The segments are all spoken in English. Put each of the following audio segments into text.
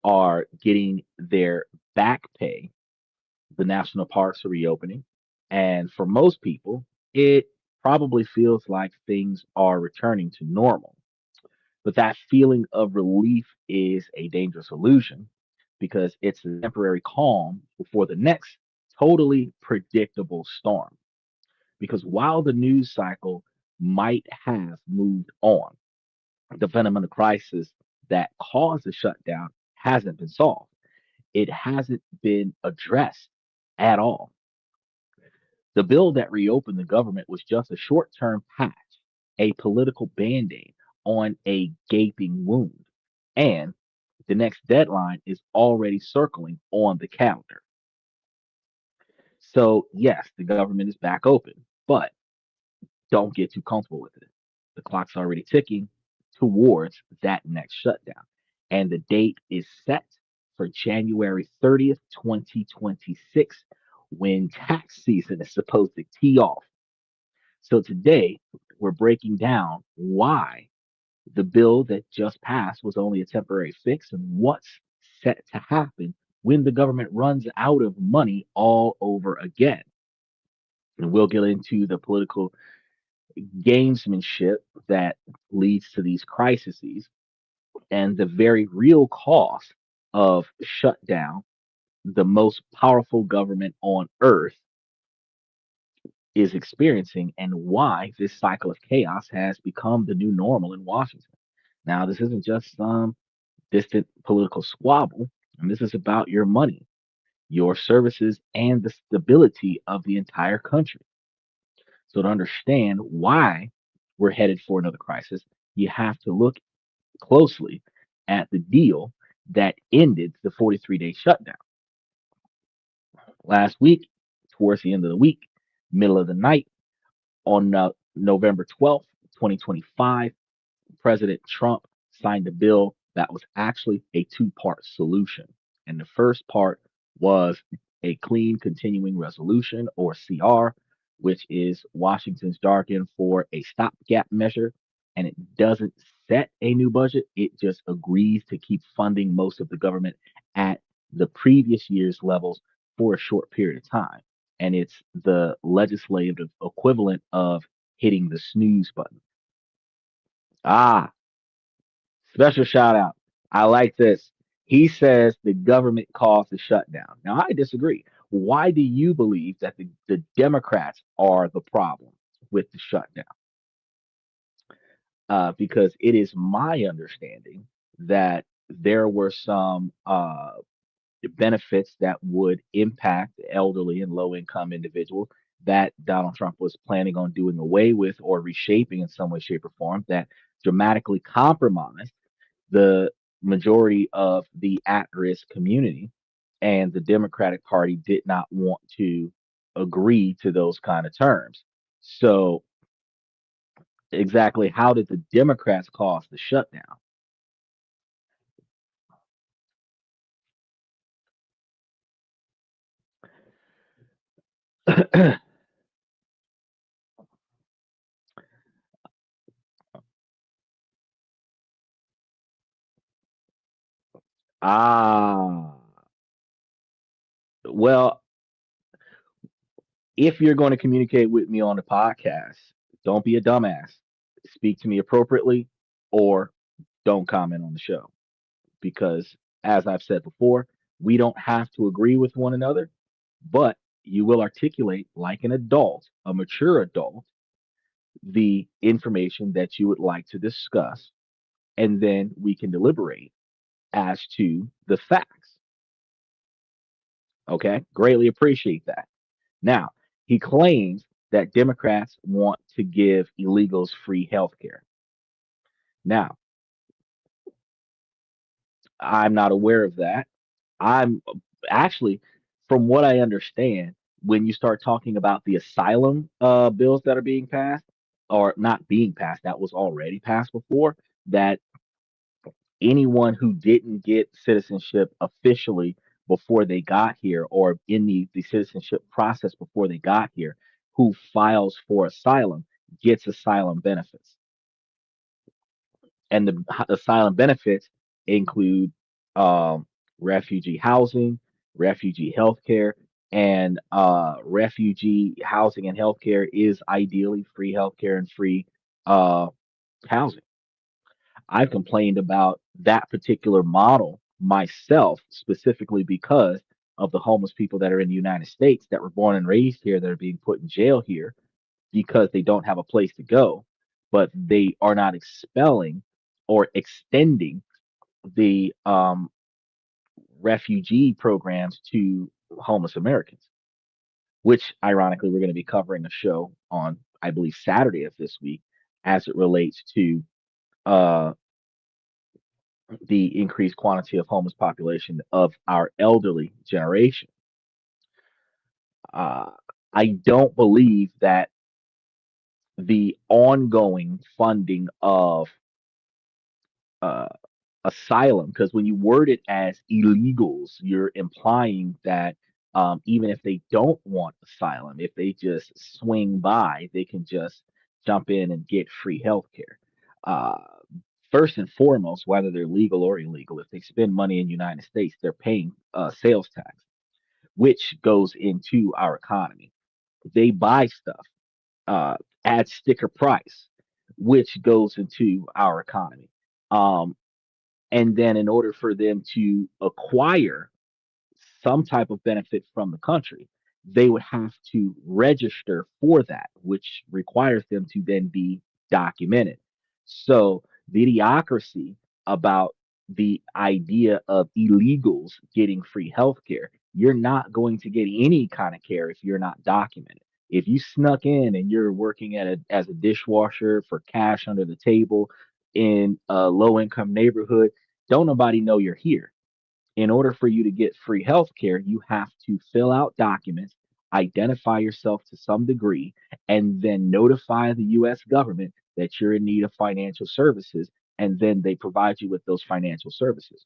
are getting their back pay. The national parks are reopening. And for most people, it probably feels like things are returning to normal. But that feeling of relief is a dangerous illusion because it's a temporary calm before the next totally predictable storm. Because while the news cycle might have moved on, the fundamental crisis that caused the shutdown hasn't been solved. It hasn't been addressed at all. The bill that reopened the government was just a short term patch, a political band aid on a gaping wound. And the next deadline is already circling on the calendar. So, yes, the government is back open, but don't get too comfortable with it. The clock's already ticking towards that next shutdown. And the date is set for January 30th, 2026, when tax season is supposed to tee off. So today, we're breaking down why the bill that just passed was only a temporary fix and what's set to happen when the government runs out of money all over again. And we'll get into the political gamesmanship that leads to these crises and the very real cost of shutdown, the most powerful government on earth is experiencing, and why this cycle of chaos has become the new normal in Washington. Now, this isn't just some distant political squabble, and this is about your money, your services, and the stability of the entire country. So, to understand why we're headed for another crisis, you have to look closely at the deal that ended the 43-day shutdown. Last week, towards the end of the week, middle of the night, on November 12th, 2025, President Trump signed a bill that was actually a two-part solution. And the first part was a clean continuing resolution, or CR, which is Washington's jargon for a stopgap measure. And it doesn't set a new budget, it just agrees to keep funding most of the government at the previous year's levels for a short period of time. And it's the legislative equivalent of hitting the snooze button. Ah, special shout out. I like this. He says the government caused the shutdown. Now, I disagree. Why do you believe that the Democrats are the problem with the shutdown? Because it is my understanding that there were some benefits that would impact elderly and low income individuals that Donald Trump was planning on doing away with or reshaping in some way, shape, or form that dramatically compromised the majority of the at risk community. And the Democratic Party did not want to agree to those kind of terms. So, exactly how did the Democrats cause the shutdown? Ah, well, if you're going to communicate with me on the podcast, don't be a dumbass. Speak to me appropriately or don't comment on the show. Because, as I've said before, we don't have to agree with one another, but you will articulate like an adult, a mature adult, the information that you would like to discuss, and then we can deliberate as to the facts. Okay, greatly appreciate that. Now, he claims that Democrats want to give illegals free health care. Now, I'm not aware of that. I'm actually, from what I understand, when you start talking about the asylum bills that are being passed, or not being passed, that was already passed before, that anyone who didn't get citizenship officially before they got here, or in the citizenship process before they got here, who files for asylum gets asylum benefits. And the asylum benefits include refugee housing, refugee healthcare, and refugee housing and healthcare is ideally free healthcare and free uh, housing. I've complained about that particular model myself, specifically because of the homeless people that are in the United States that were born and raised here that are being put in jail here because they don't have a place to go, but they are not expelling or extending the refugee programs to homeless Americans, which ironically we're going to be covering a show on, I believe, Saturday of this week as it relates to uh, the increased quantity of homeless population of our elderly generation. Uh, I don't believe that the ongoing funding of uh, asylum, because when you word it as illegals, you're implying that even if they don't want asylum, if they just swing by, they can just jump in and get free health care. Uh, First and foremost, whether they're legal or illegal, if they spend money in the United States, they're paying sales tax, which goes into our economy. They buy stuff, uh, add sticker price, which goes into our economy. Um, and then in order for them to acquire some type of benefit from the country, they would have to register for that, which requires them to then be documented. So the idiocracy about the idea of illegals getting free healthcare, you're not going to get any kind of care if you're not documented. If you snuck in and you're working as a dishwasher for cash under the table in a low income neighborhood, don't nobody know you're here. In order for you to get free health care, you have to fill out documents, identify yourself to some degree, and then notify the US government that you're in need of financial services, and then they provide you with those financial services.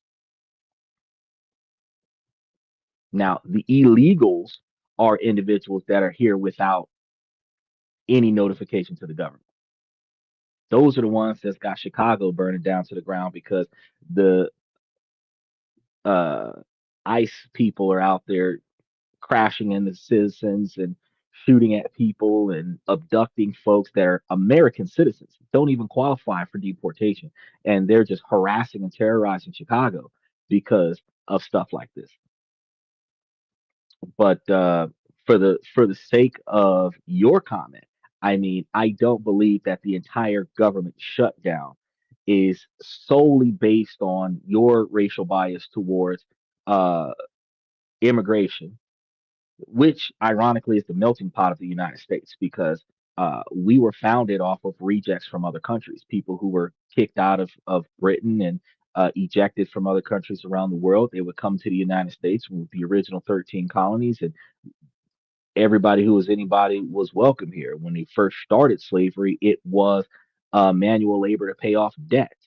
Now, the illegals are individuals that are here without any notification to the government. Those are the ones that's got Chicago burning down to the ground because the uh, ICE people are out there crashing into citizens and shooting at people and abducting folks that are American citizens, don't even qualify for deportation. And they're just harassing and terrorizing Chicago because of stuff like this. But for the sake of your comment, I mean, I don't believe that the entire government shutdown is solely based on your racial bias towards uh, immigration, which ironically is the melting pot of the United States because we were founded off of rejects from other countries, people who were kicked out of Britain and ejected from other countries around the world. They would come to the United States with the original 13 colonies, and everybody who was anybody was welcome here. When they first started slavery, it was manual labor to pay off debt,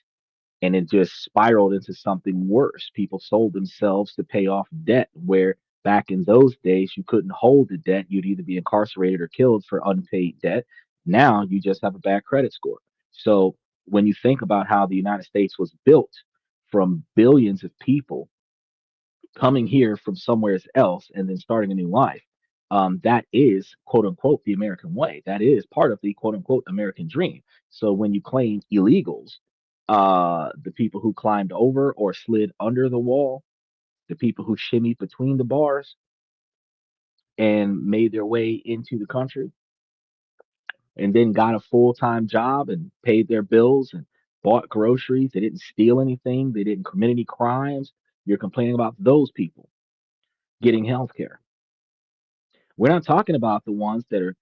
and it just spiraled into something worse. People sold themselves to pay off debt, where back in those days you couldn't hold the debt. You'd either be incarcerated or killed for unpaid debt. Now you just have a bad credit score. So when you think about how the United States was built from billions of people coming here from somewhere else and then starting a new life, that is quote unquote the American way. That is part of the quote unquote American dream. So when you claim illegals, the people who climbed over or slid under the wall, the people who shimmied between the bars and made their way into the country and then got a full-time job and paid their bills and bought groceries. They didn't steal anything. They didn't commit any crimes. You're complaining about those people getting health care. We're not talking about the ones that are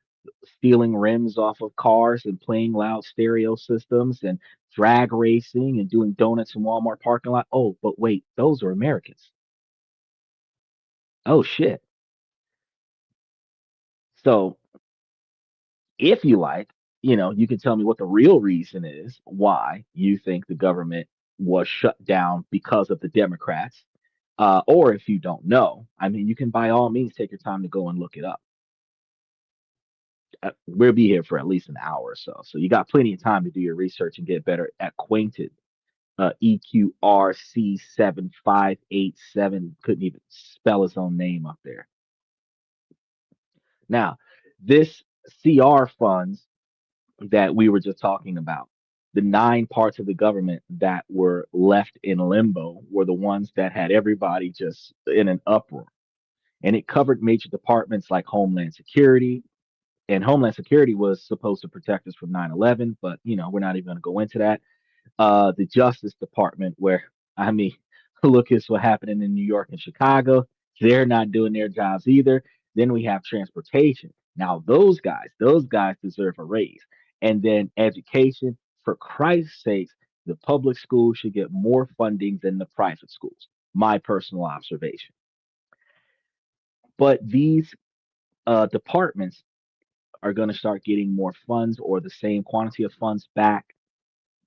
stealing rims off of cars and playing loud stereo systems and drag racing and doing donuts in Walmart parking lot. Oh, but wait, those are Americans. Oh shit. So if you like, you can tell me what the real reason is why you think the government was shut down because of the Democrats. Or if you don't know, I mean, you can by all means take your time to go and look it up. We'll be here for at least an hour or so. So you got plenty of time to do your research and get better acquainted EQRC7587. Couldn't even spell his own name up there. Now, this CR funds that we were just talking about, the nine parts of the government that were left in limbo were the ones that had everybody just in an uproar. And it covered major departments like Homeland Security. And Homeland Security was supposed to protect us from 9/11, but we're not even going to go into that. The Justice Department, where I mean, look at what's happening in New York and Chicago. They're not doing their jobs either. Then we have transportation. Now those guys deserve a raise. And then education. For Christ's sakes, the public schools should get more funding than the private schools. My personal observation. But these departments are going to start getting more funds or the same quantity of funds back,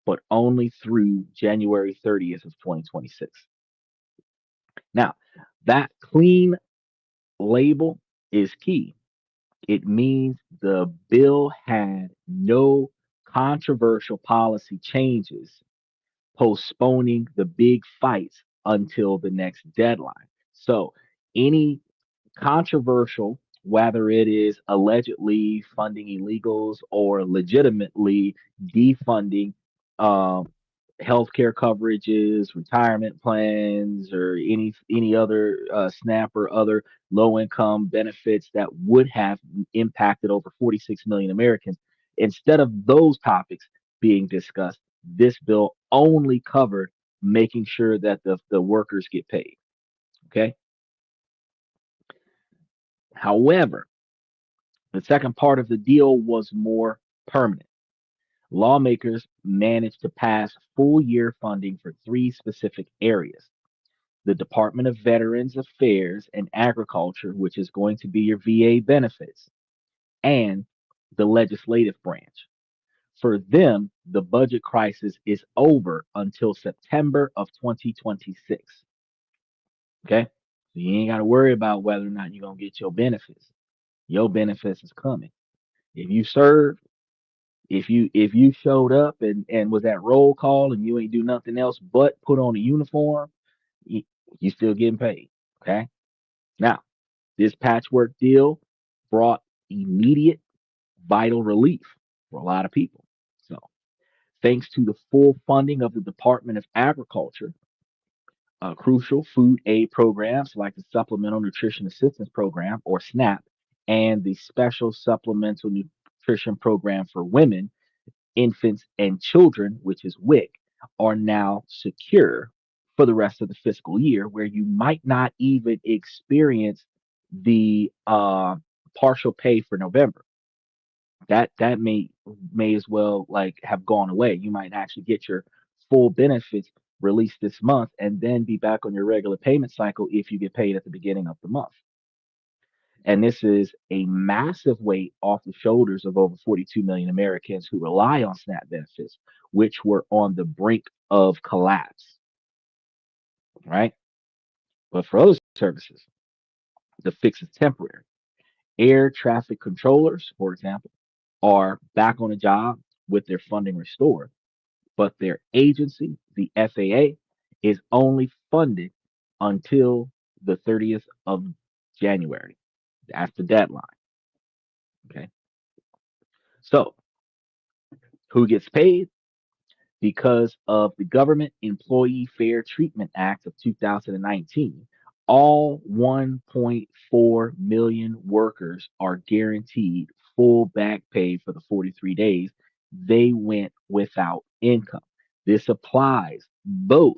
but only through January 30th of 2026. Now, that clean label is key. It means the bill had no controversial policy changes, postponing the big fights until the next deadline. So, any controversial, whether it is allegedly funding illegals or legitimately defunding um, healthcare coverages, retirement plans, or any other SNAP or other low income benefits that would have impacted over 46 million Americans. Instead of those topics being discussed, this bill only covered making sure that the workers get paid. Okay. However, the second part of the deal was more permanent. Lawmakers managed to pass full year funding for three specific areas: the Department of Veterans Affairs and Agriculture, which is going to be your VA benefits, and the legislative branch. For them, the budget crisis is over until September of 2026. Okay? So you ain't got to worry about whether or not you're going to get your benefits. Your benefits is coming. If you serve, if you showed up and was at roll call and you ain't do nothing else but put on a uniform, you, you still getting paid. Okay. Now, this patchwork deal brought immediate vital relief for a lot of people. So, thanks to the full funding of the Department of Agriculture, crucial food aid programs like the Supplemental Nutrition Assistance Program or SNAP and the Special Supplemental Nutrition Program for Women, Infants, and Children, which is WIC, are now secure for the rest of the fiscal year, where you might not even experience the partial pay for November. That may as well like have gone away. You might actually get your full benefits released this month and then be back on your regular payment cycle if you get paid at the beginning of the month. And this is a massive weight off the shoulders of over 42 million Americans who rely on SNAP benefits, which were on the brink of collapse, right? But for other services, the fix is temporary. Air traffic controllers, for example, are back on the job with their funding restored, but their agency, the FAA, is only funded until the 30th of January. That's the deadline. Okay. So who gets paid? Because of the Government Employee Fair Treatment Act of 2019, all 1.4 million workers are guaranteed full back pay for the 43 days they went without income. This applies both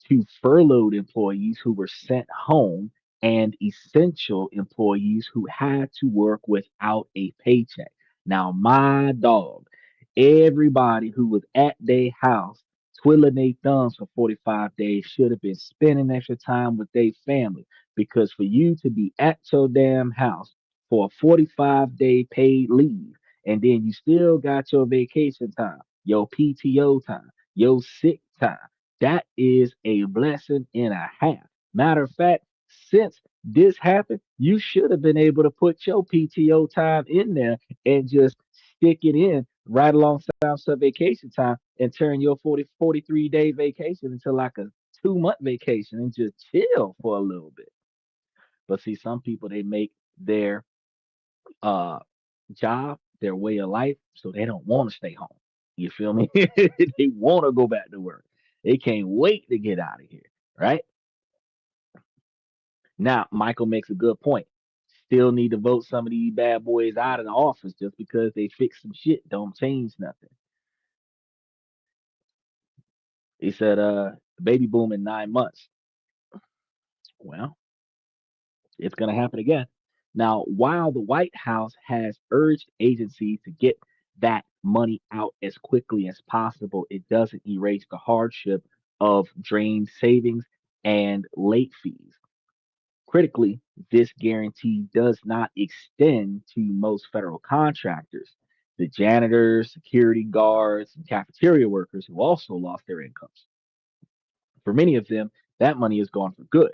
to furloughed employees who were sent home and essential employees who had to work without a paycheck. Now, my dog, everybody who was at their house twiddling their thumbs for 45 days should have been spending extra time with their family, because for you to be at your damn house for a 45-day paid leave and then you still got your vacation time, your PTO time, your sick time, that is a blessing and a half. Matter of fact, since this happened, you should have been able to put your PTO time in there and just stick it in right alongside some vacation time and turn your 43 day vacation into like a 2 month vacation and just chill for a little bit. But see, some people they make their uh job their way of life, so they don't want to stay home. You feel me? They want to go back to work. They can't wait to get out of here, right? Now, Michael makes a good point. Still need to vote some of these bad boys out of the office just because they fix some shit don't change nothing. He said, baby boom in 9 months. Well, it's going to happen again. Now, while the White House has urged agencies to get that money out as quickly as possible, it doesn't erase the hardship of drained savings and late fees. Critically, this guarantee does not extend to most federal contractors, the janitors, security guards, and cafeteria workers who also lost their incomes. For many of them, that money is gone for good.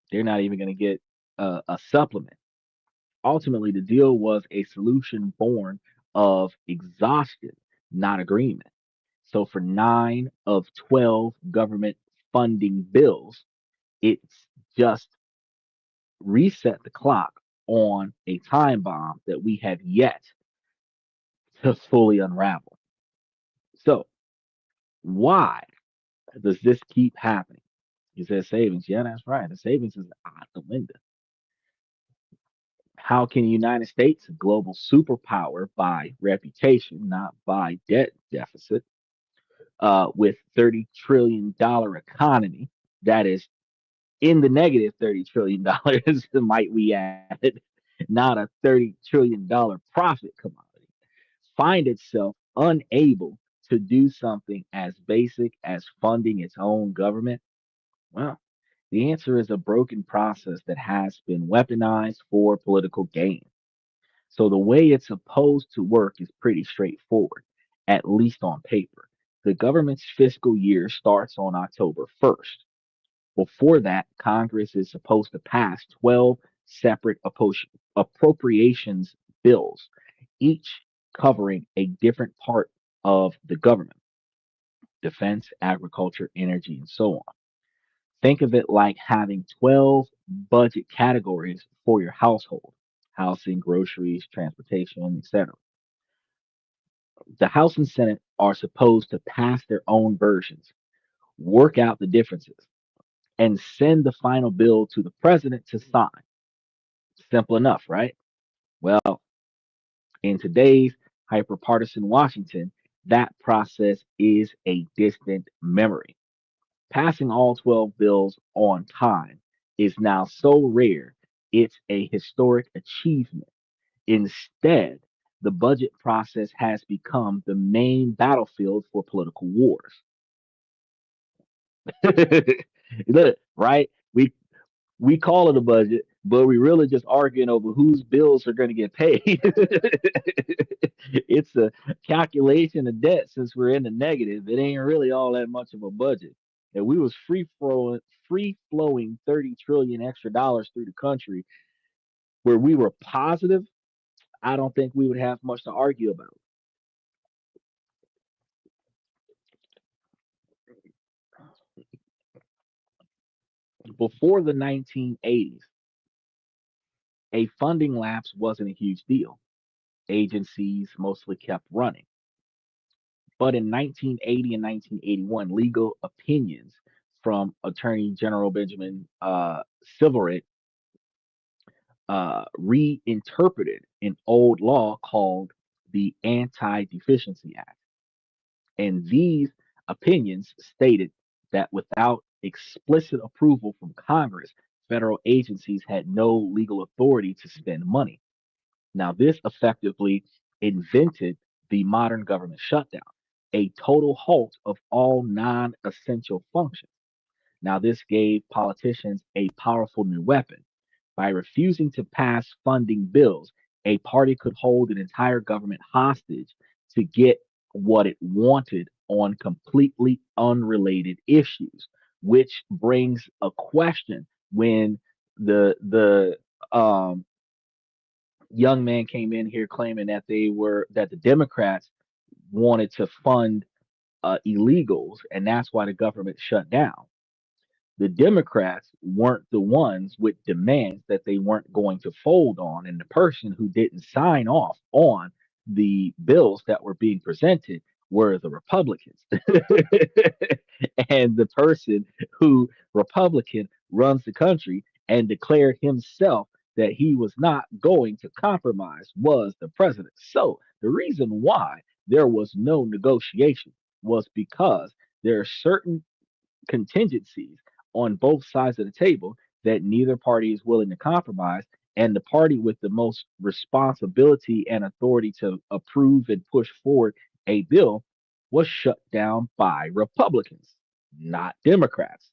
They're not even going to get a supplement. Ultimately, the deal was a solution born of exhaustion, not agreement. So, for 9 of 12 government funding bills, it's just reset the clock on a time bomb that we have yet to fully unravel. So, why does this keep happening? You said savings. Yeah, that's right. The savings is out the window. How can the United States, a global superpower by reputation, not by debt deficit, with $30 trillion economy that is in the negative $30 trillion, might we add, not a $30 trillion profit commodity, find itself unable to do something as basic as funding its own government? Well, the answer is a broken process that has been weaponized for political gain. So the way it's supposed to work is pretty straightforward, at least on paper. The government's fiscal year starts on October 1st. Before that, Congress is supposed to pass 12 separate appropriations bills, each covering a different part of the government: defense, agriculture, energy, and so on. Think of it like having 12 budget categories for your household: housing, groceries, transportation, etc. The House and Senate are supposed to pass their own versions, work out the differences, and send the final bill to the president to sign. Simple enough, right? Well, in today's hyperpartisan Washington, that process is a distant memory. Passing all 12 bills on time is now so rare, it's a historic achievement. Instead, the budget process has become the main battlefield for political wars. Look, right? We call it a budget, but we really just arguing over whose bills are going to get paid. It's a calculation of debt since we're in the negative. It ain't really all that much of a budget. If we was free flowing 30 trillion extra dollars through the country where we were positive, I don't think we would have much to argue about. Before the 1980s, a funding lapse wasn't a huge deal. Agencies mostly kept running. But in 1980 and 1981, legal opinions from Attorney General Benjamin Silverate reinterpreted an old law called the Anti Deficiency Act. And these opinions stated that without explicit approval from Congress, federal agencies had no legal authority to spend money. Now, this effectively invented the modern government shutdown, a total halt of all non essential functions. Now, this gave politicians a powerful new weapon. By refusing to pass funding bills, a party could hold an entire government hostage to get what it wanted on completely unrelated issues, which brings a question when the young man came in here claiming that the Democrats wanted to fund illegals, and that's why the government shut down. The Democrats weren't the ones with demands that they weren't going to fold on, and the person who didn't sign off on the bills that were being presented were the Republicans. And the person who Republican runs the country and declared himself that he was not going to compromise was the president. So the reason why there was no negotiation was because there are certain contingencies on both sides of the table that neither party is willing to compromise. And the party with the most responsibility and authority to approve and push forward a bill was shut down by Republicans, not Democrats.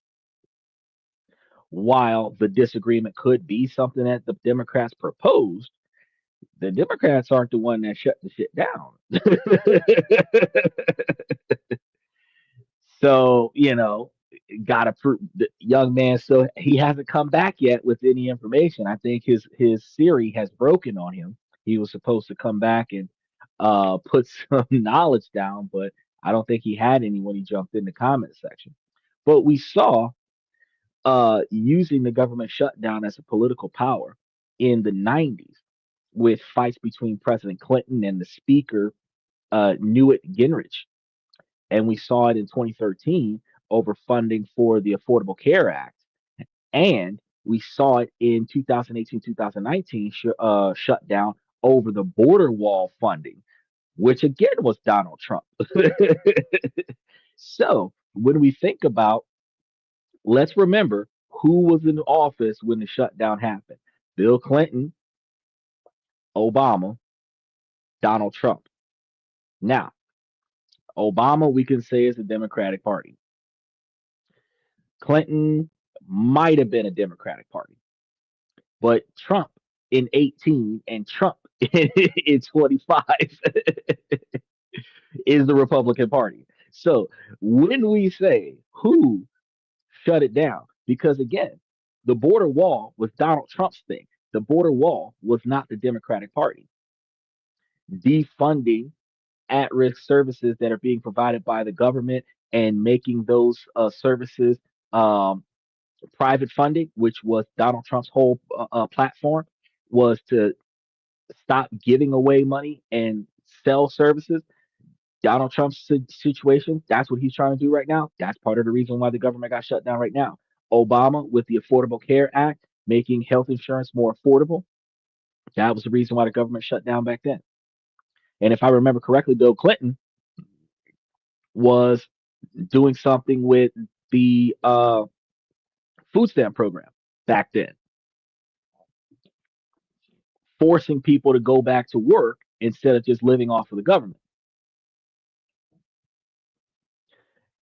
While the disagreement could be something that the Democrats proposed, the Democrats aren't the one that shut the shit down. So, gotta prove the young man still he hasn't come back yet with any information. I think his Siri has broken on him. He was supposed to come back and put some knowledge down, but I don't think he had any when he jumped in the comment section. But we saw using the government shutdown as a political power in the 90s with fights between President Clinton and the speaker Newt Gingrich, and we saw it in 2013 over funding for the Affordable Care Act, and we saw it in 2018, 2019 shut down over the border wall funding, which again was Donald Trump. So when we think about, let's remember who was in office when the shutdown happened: Bill Clinton, Obama, Donald Trump. Now, Obama, we can say, is the Democratic Party. Clinton might have been a Democratic Party, but Trump in 18 and Trump in 25 is the Republican Party. So when we say who shut it down, because again, the border wall was Donald Trump's thing. The border wall was not the Democratic Party. Defunding at risk services that are being provided by the government and making those services um, private funding, which was Donald Trump's whole platform, was to stop giving away money and sell services. Donald Trump's situation, that's what he's trying to do right now. That's part of the reason why the government got shut down right now. Obama, with the Affordable Care Act, making health insurance more affordable, that was the reason why the government shut down back then. And if I remember correctly, Bill Clinton was doing something with the food stamp program back then, forcing people to go back to work instead of just living off of the government.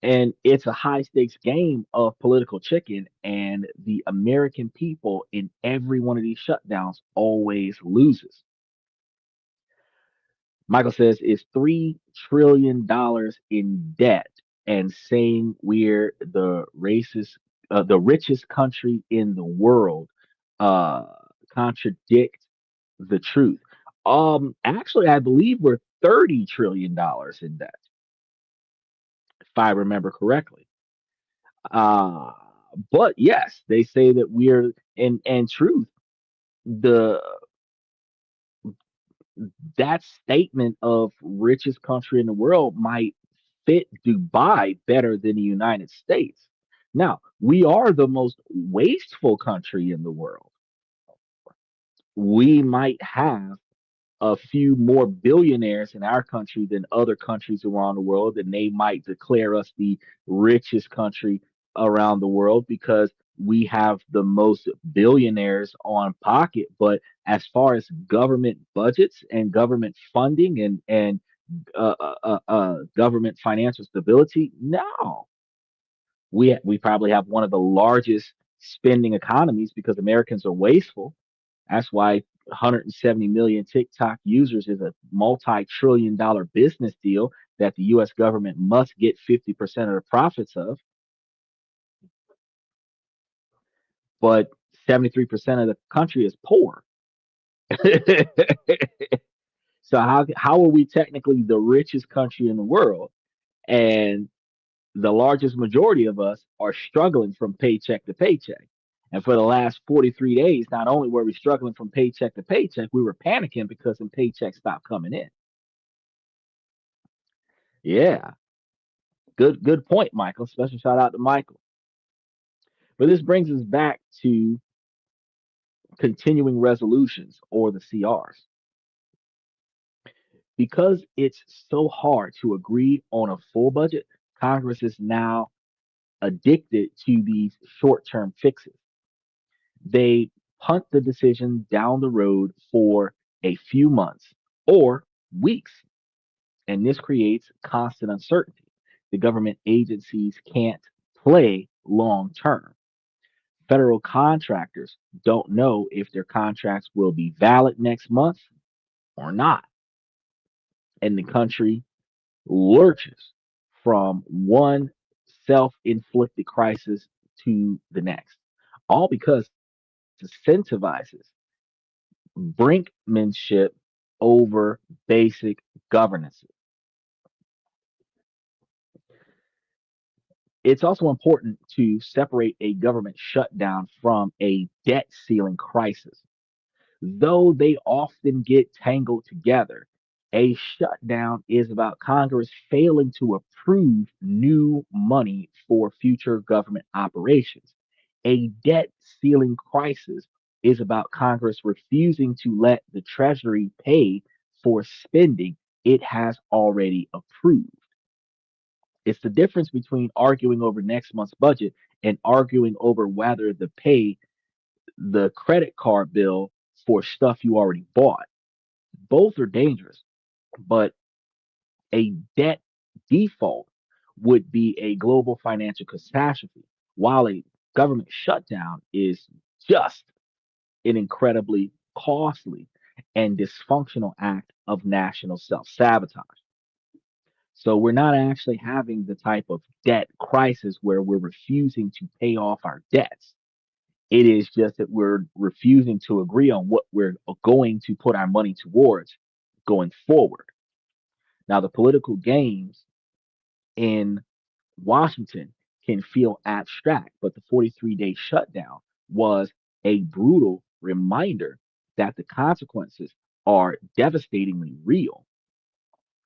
And it's a high stakes game of political chicken, and the American people in every one of these shutdowns always loses. Michael says is $3 trillion in debt, and saying we're the richest country in the world, uh, contradict the truth. Actually, I believe we're $30 trillion in debt, if I remember correctly. Uh, but yes, they say that we're in truth, the that statement of richest country in the world might fit Dubai better than the United States. Now, we are the most wasteful country in the world. We might have a few more billionaires in our country than other countries around the world, and they might declare us the richest country around the world because we have the most billionaires on pocket. But as far as government budgets and government funding and government financial stability, no, we probably have one of the largest spending economies because Americans are wasteful. That's why 170 million TikTok users is a multi-trillion-dollar business deal that the US government must get 50% of the profits of, but 73% of the country is poor. So how are we technically the richest country in the world, and the largest majority of us are struggling from paycheck to paycheck? And for the last 43 days, not only were we struggling from paycheck to paycheck, we were panicking because some paychecks stopped coming in. Yeah, good point, Michael. Special shout out to Michael. But this brings us back to continuing resolutions, or the CRs. Because it's so hard to agree on a full budget, Congress is now addicted to these short term fixes. They punt the decision down the road for a few months or weeks, and this creates constant uncertainty. The government agencies can't play long term. Federal contractors don't know if their contracts will be valid next month or not, and the country lurches from one self inflicted crisis to the next, all because it incentivizes brinkmanship over basic governance. It's also important to separate a government shutdown from a debt ceiling crisis. Though they often get tangled together, a shutdown is about Congress failing to approve new money for future government operations. A debt ceiling crisis is about Congress refusing to let the Treasury pay for spending it has already approved. It's the difference between arguing over next month's budget and arguing over whether to pay the credit card bill for stuff you already bought. Both are dangerous, but a debt default would be a global financial catastrophe, while a government shutdown is just an incredibly costly and dysfunctional act of national self sabotage. So we're not actually having the type of debt crisis where we're refusing to pay off our debts. It is just that we're refusing to agree on what we're going to put our money towards going forward. Now, the political games in Washington can feel abstract, but the 43-day shutdown was a brutal reminder that the consequences are devastatingly real.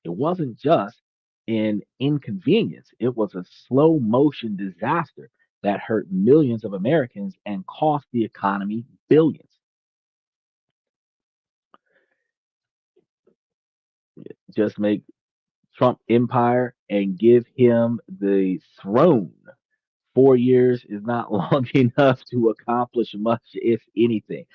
It wasn't just an inconvenience, it was a slow motion disaster that hurt millions of Americans and cost the economy billions. Just make Trump empire and give him the throne. 4 years is not long enough to accomplish much, if anything.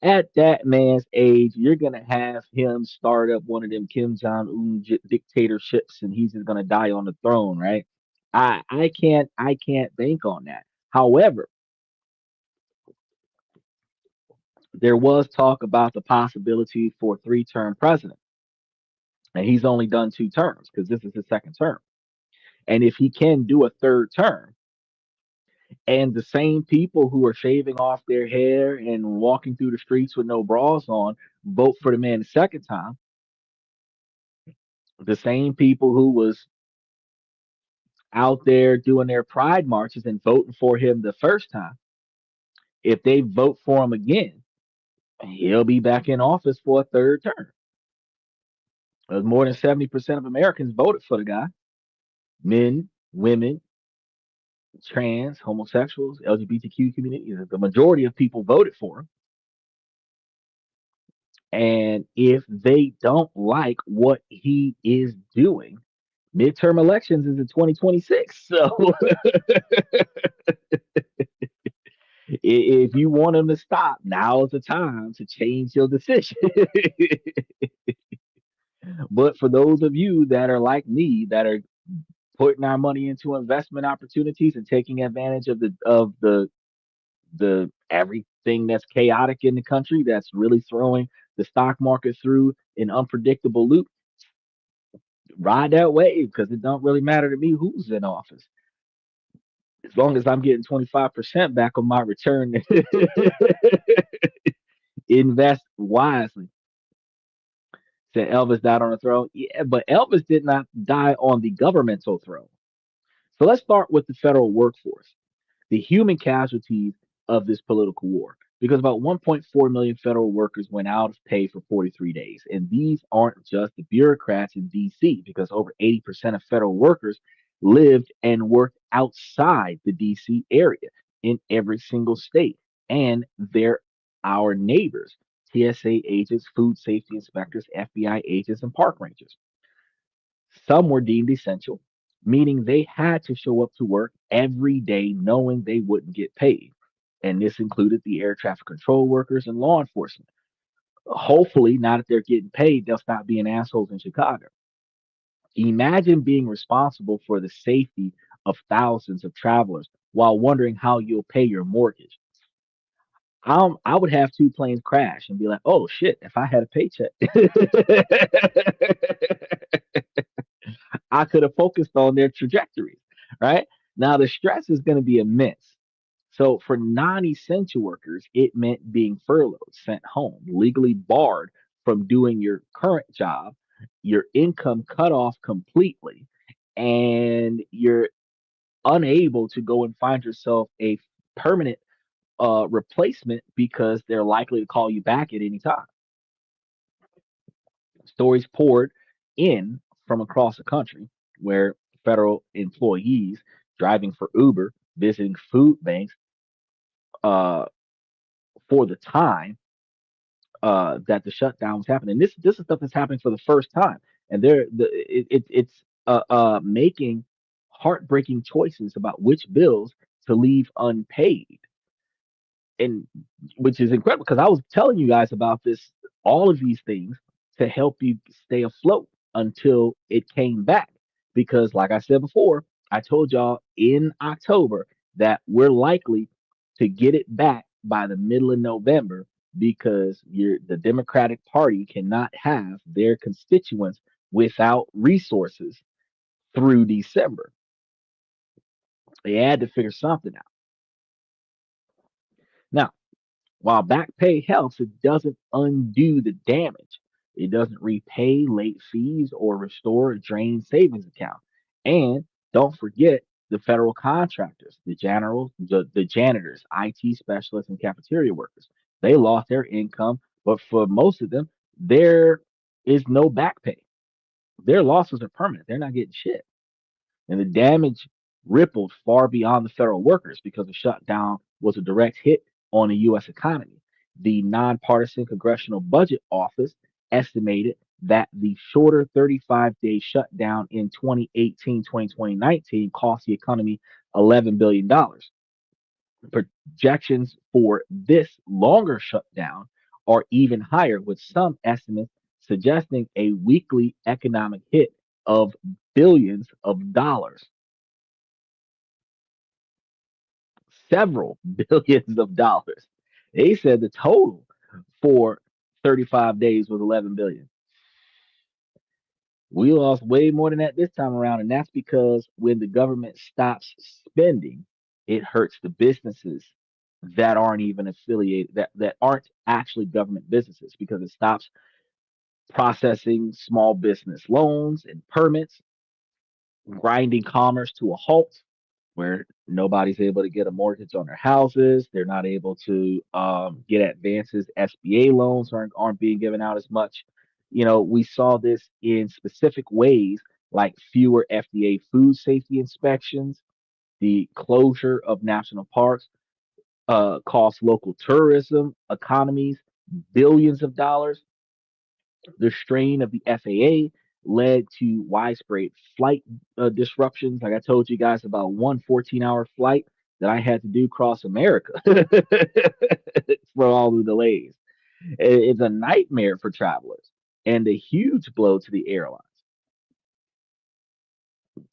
At that man's age, you're gonna have him start up one of them Kim Jong Un dictatorships, and he's just gonna die on the throne, right? I can't bank on that. However, there was talk about the possibility for three-term president, and he's only done 2 terms because this is his second term. And if he can do a third term, and the same people who are shaving off their hair and walking through the streets with no bras on vote for the man the second time, the same people who was out there doing their pride marches and voting for him the first time, if they vote for him again, he'll be back in office for a third term. More than 70% of Americans voted for the guy. Men, women, trans, homosexuals, LGBTQ community. The majority of people voted for him. And if they don't like what he is doing, midterm elections is in 2026. So if you want him to stop, now is the time to change your decision. But for those of you that are like me, that are putting our money into investment opportunities and taking advantage of the everything that's chaotic in the country, that's really throwing the stock market through an unpredictable loop, ride that wave because it don't really matter to me who's in office. As long as I'm getting 25% back on my return, invest wisely. Said Elvis died on the throne. Yeah, but Elvis did not die on the governmental throne. So let's start with the federal workforce, the human casualties of this political war, because about 1.4 million federal workers went out of pay for 43 days. And these aren't just the bureaucrats in DC, because over 80% of federal workers lived and worked outside the DC area in every single state. And they're our neighbors: TSA agents, food safety inspectors, FBI agents, and park rangers. Some were deemed essential, meaning they had to show up to work every day knowing they wouldn't get paid. And this included the air traffic control workers and law enforcement. Hopefully, now that they're getting paid, they'll stop being assholes in Chicago. Imagine being responsible for the safety of thousands of travelers while wondering how you'll pay your mortgage. I would have two planes crash and be like, oh shit, if I had a paycheck, I could have focused on their trajectories, right? Now, the stress is going to be immense. So, for non essential workers, it meant being furloughed, sent home, legally barred from doing your current job, your income cut off completely, and you're unable to go and find yourself a permanent replacement because they're likely to call you back at any time. Stories poured in from across the country where federal employees driving for Uber, visiting food banks uh, for the time that the shutdown was happening. This is stuff that's happening for the first time, and it's making heartbreaking choices about which bills to leave unpaid, and which is incredible because I was telling you guys about this, all of these things to help you stay afloat until it came back. Because, like I said before, I told y'all in October that we're likely to get it back by the middle of November because the Democratic Party cannot have their constituents without resources through December. They had to figure something out. Now, while back pay helps, it doesn't undo the damage. It doesn't repay late fees or restore a drained savings account. And don't forget the federal contractors, the janitors, IT specialists, and cafeteria workers. They lost their income, but for most of them, there is no back pay. Their losses are permanent. They're not getting shit. And the damage rippled far beyond the federal workers because the shutdown was a direct hit on the U.S. economy. The nonpartisan Congressional Budget Office estimated that the shorter 35-day shutdown in 2018, 2019 cost the economy $11 billion. Dollars. Projections for this longer shutdown are even higher, with some estimates suggesting a weekly economic hit of billions of dollars, several billions of dollars. They said the total for 35 days was 11 billion. We lost way more than that this time around, and that's because when the government stops spending, it hurts the businesses that aren't even affiliated, that aren't actually government businesses, because it stops processing small business loans and permits, grinding commerce to a halt, where nobody's able to get a mortgage on their houses. They're not able to get advances. SBA loans aren't being given out as much. We saw this in specific ways, like fewer FDA food safety inspections, the closure of national parks, cost local tourism economies billions of dollars. The strain of the FAA led to widespread flight disruptions. Like I told you guys about one 14-hour flight that I had to do across America for all the delays. It's a nightmare for travelers and a huge blow to the airlines.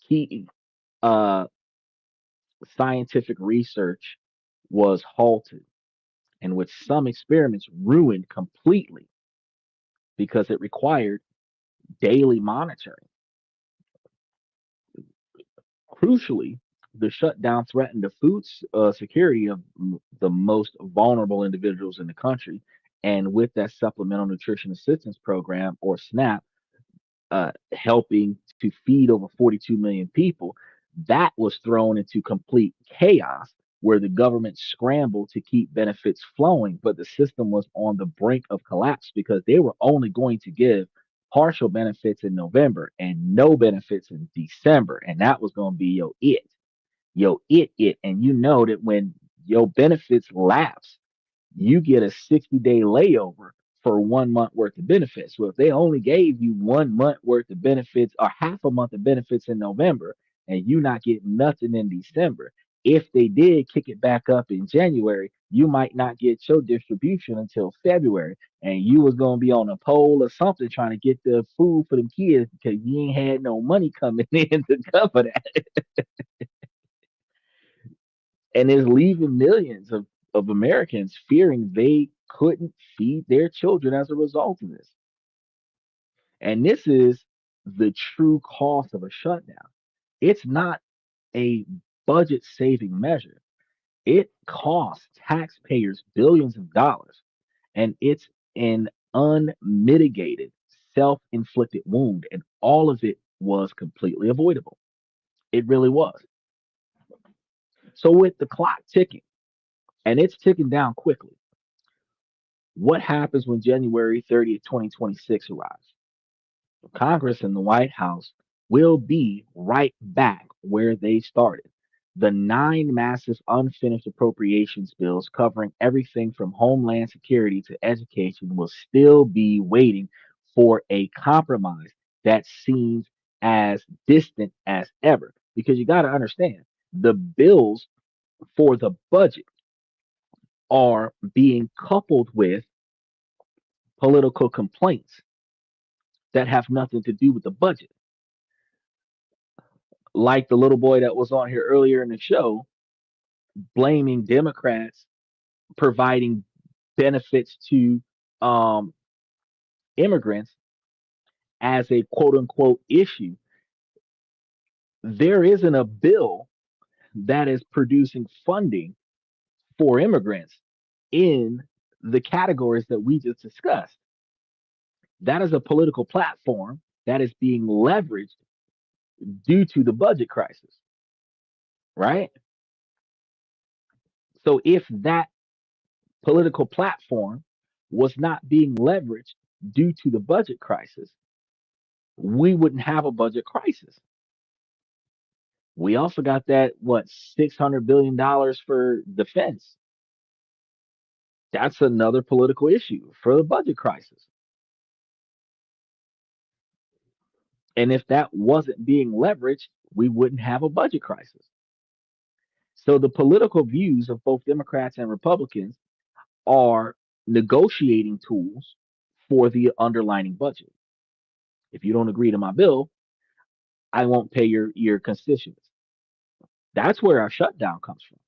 Key uh, scientific research was halted, and with some experiments ruined completely because it required daily monitoring. Crucially, the shutdown threatened the food security of the most vulnerable individuals in the country, And with that Supplemental Nutrition Assistance Program, or SNAP, helping to feed over 42 million people, that was thrown into complete chaos where the government scrambled to keep benefits flowing, but the system was on the brink of collapse because they were only going to give partial benefits in November and no benefits in December. And that was going to be it. And you know that when your benefits lapse, you get a 60-day layover for 1 month worth of benefits. Well, if they only gave you 1 month worth of benefits or half a month of benefits in November and you not getting nothing in December, if they did kick it back up in January, you might not get your distribution until February. And you was gonna be on a pole or something trying to get the food for them kids because you ain't had no money coming in to cover that. And is leaving millions of Americans fearing they couldn't feed their children as a result of this. And this is the true cost of a shutdown. It's not a budget saving measure. It costs taxpayers billions of dollars, and it's an unmitigated self inflicted wound, and all of it was completely avoidable. It really was. So, with the clock ticking, and it's ticking down quickly, what happens when January 30th, 2026 arrives? Congress and the White House will be right back where they started. The nine massive unfinished appropriations bills covering everything from homeland security to education will still be waiting for a compromise that seems as distant as ever. Because you got to understand, the bills for the budget are being coupled with political complaints that have nothing to do with the budget. Like the little boy that was on here earlier in the show, blaming Democrats providing benefits to um, immigrants as a quote unquote issue. There isn't a bill that is producing funding for immigrants in the categories that we just discussed. That is a political platform that is being leveraged due to the budget crisis, right? So if that political platform was not being leveraged due to the budget crisis, we wouldn't have a budget crisis. We also got that, what, $600 billion for defense. That's another political issue for the budget crisis. And if that wasn't being leveraged, we wouldn't have a budget crisis. So the political views of both Democrats and Republicans are negotiating tools for the underlining budget. If you don't agree to my bill, I won't pay your constituents. That's where our shutdown comes from.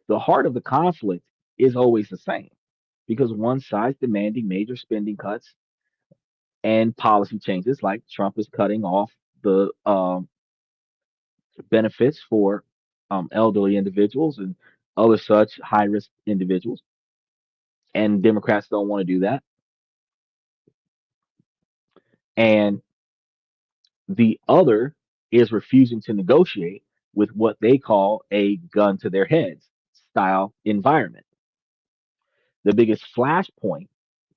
The heart of the conflict is always the same because one side's demanding major spending cuts and policy changes, like Trump is cutting off the benefits for elderly individuals and other such high risk individuals. And Democrats don't want to do that. And the other is refusing to negotiate with what they call a gun to their heads style environment. The biggest flashpoint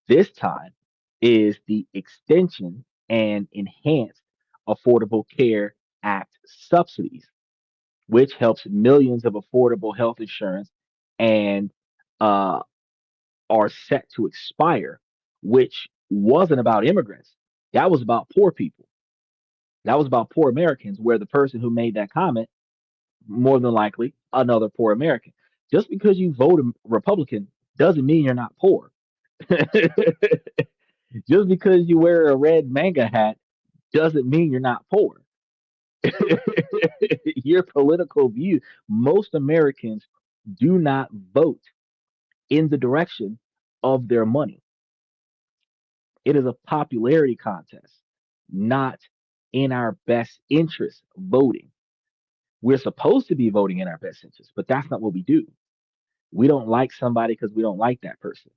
this time is the extension and enhanced Affordable Care Act subsidies, which helps millions of affordable health insurance and uh, are set to expire, which wasn't about immigrants. That was about poor people. That was about poor Americans, where the person who made that comment, more than likely, another poor American. Just because you vote Republican doesn't mean you're not poor. Just because you wear a red manga hat doesn't mean you're not poor. Your political view, most Americans do not vote in the direction of their money. It is a popularity contest, not in our best interest voting. We're supposed to be voting in our best interest, but that's not what we do. We don't like somebody because we don't like that person.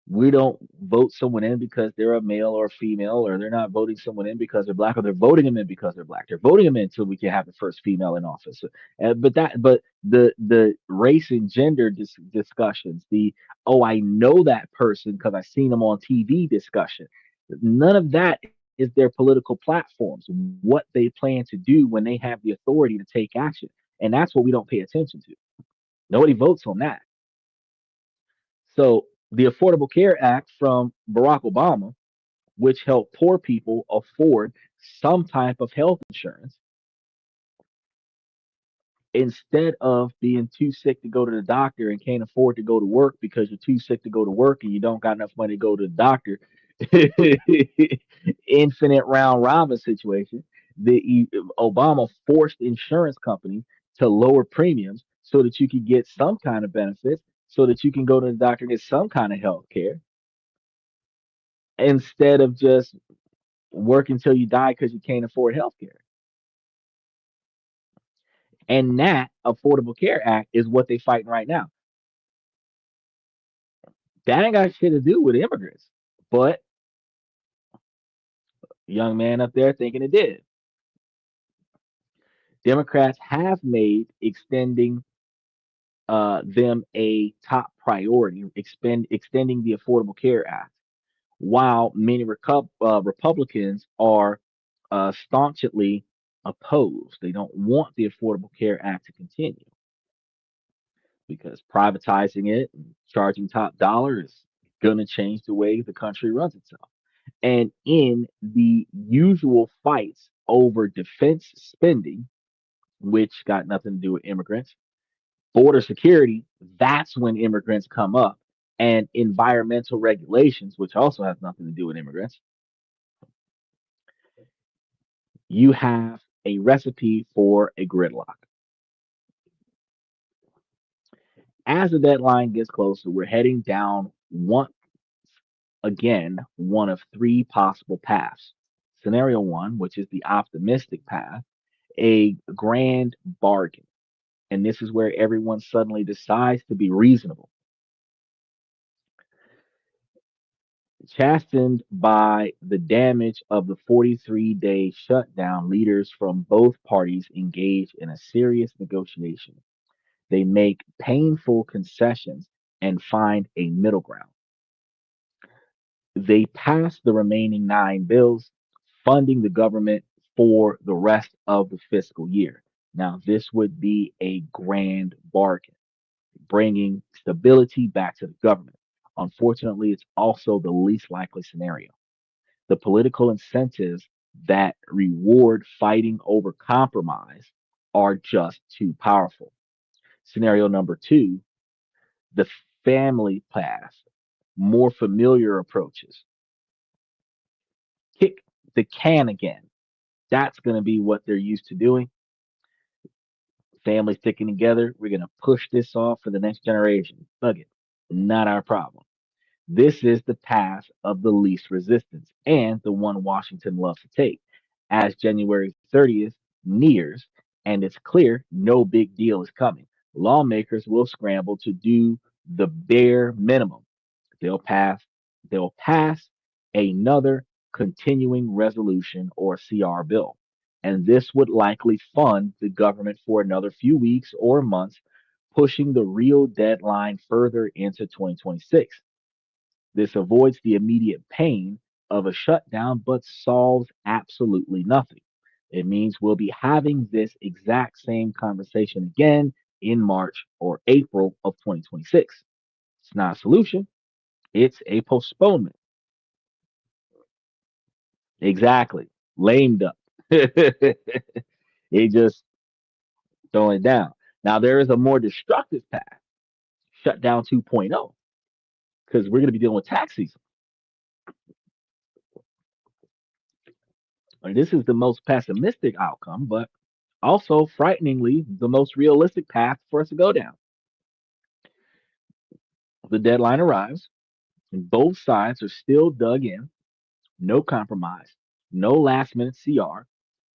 We don't vote someone in because they're a male or a female, or they're not voting someone in because they're black, or they're voting them in because they're black. They're voting them in until we can have the first female in office. So, but the race and gender discussions, the oh I know that person because I seen them on TV discussion, none of that is their political platforms. What they plan to do when they have the authority to take action, and that's what we don't pay attention to. Nobody votes on that. So the Affordable Care Act from Barack Obama, which helped poor people afford some type of health insurance instead of being too sick to go to the doctor and can't afford to go to work because you're too sick to go to work and you don't got enough money to go to the doctor. Infinite round robin situation. Obama forced insurance companies to lower premiums so that you could get some kind of benefits, so that you can go to the doctor and get some kind of health care instead of just work until you die because you can't afford health care. And that Affordable Care Act is what they fighting right now. That ain't got shit to do with immigrants, but young man up there thinking it did. Democrats have made extending them a top priority, extending the Affordable Care Act, while many Republicans are staunchly opposed. They don't want the Affordable Care Act to continue because privatizing it and charging top dollar is going to change the way the country runs itself. And in the usual fights over defense spending, which got nothing to do with immigrants, border security, that's when immigrants come up, and environmental regulations, which also has nothing to do with immigrants, you have a recipe for a gridlock. As the deadline gets closer, we're heading down one of three possible paths. Scenario one, which is the optimistic path, a grand bargain. And this is where everyone suddenly decides to be reasonable. Chastened by the damage of the 43-day shutdown, leaders from both parties engage in a serious negotiation. They make painful concessions and find a middle ground. They pass the remaining nine bills, funding the government for the rest of the fiscal year. Now, this would be a grand bargain, bringing stability back to the government. Unfortunately, it's also the least likely scenario. The political incentives that reward fighting over compromise are just too powerful. Scenario number two, the family path, more familiar approaches. Kick the can again. That's going to be what they're used to doing. Family sticking together. We're going to push this off for the next generation. Bug it. Not our problem. This is the path of the least resistance and the one Washington loves to take. As January 30th nears and it's clear no big deal is coming, lawmakers will scramble to do the bare minimum. They'll pass they'll pass another continuing resolution or CR bill. And this would likely fund the government for another few weeks or months, pushing the real deadline further into 2026. This avoids the immediate pain of a shutdown but solves absolutely nothing. It means we'll be having this exact same conversation again in March or April of 2026. It's not a solution, it's a postponement. Exactly. Lamed up. It just throwing it down. Now, there is a more destructive path, shutdown 2.0, because we're going to be dealing with tax season. And this is the most pessimistic outcome, but also frighteningly the most realistic path for us to go down. The deadline arrives, and both sides are still dug in, no compromise, no last minute CR,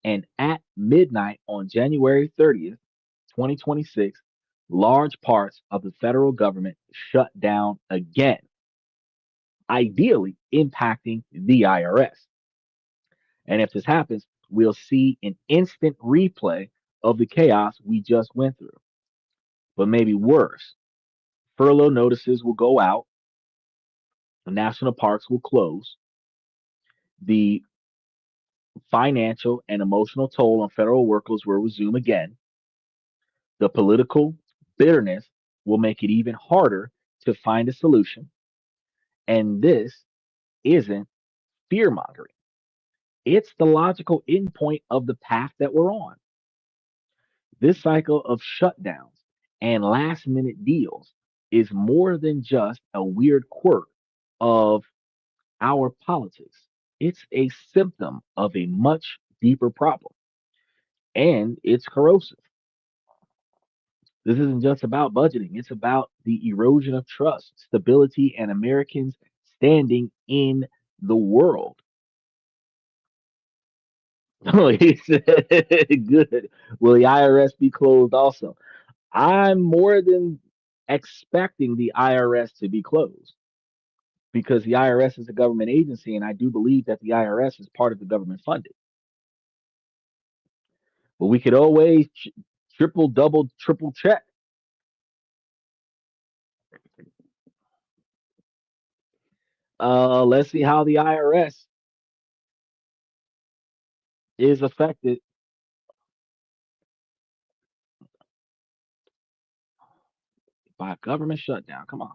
and at midnight on January 30th, 2026, large parts of the federal government shut down again. ideally impacting the IRS. And if this happens, we'll see an instant replay of the chaos we just went through. But maybe worse, furlough notices will go out, the national parks will close, the financial and emotional toll on federal workers will resume again, the political bitterness will make it even harder to find a solution. And this isn't fear mongering, it's the logical endpoint of the path that we're on. This cycle of shutdowns and last minute deals is more than just a weird quirk of our politics. It's a symptom of a much deeper problem, and it's corrosive. This isn't just about budgeting, it's about the erosion of trust, stability, and Americans standing in the world. Oh, he said, good. Will the IRS be closed also? I'm more than expecting the IRS to be closed because the IRS is a government agency, and I do believe that the IRS is part of the government funded. But we could always triple, double, triple check. Let's see how the IRS is affected by a government shutdown. Come on.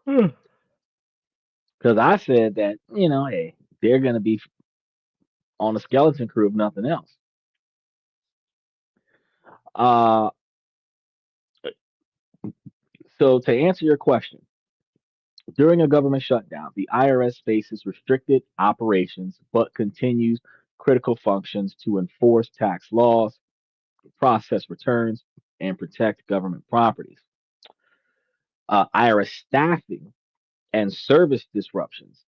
Because I said that, hey, they're going to be on a skeleton crew if nothing else. Uh, so to answer your question, during a government shutdown, the IRS faces restricted operations but continues critical functions to enforce tax laws, process returns, and protect government properties. IRS staffing and service disruptions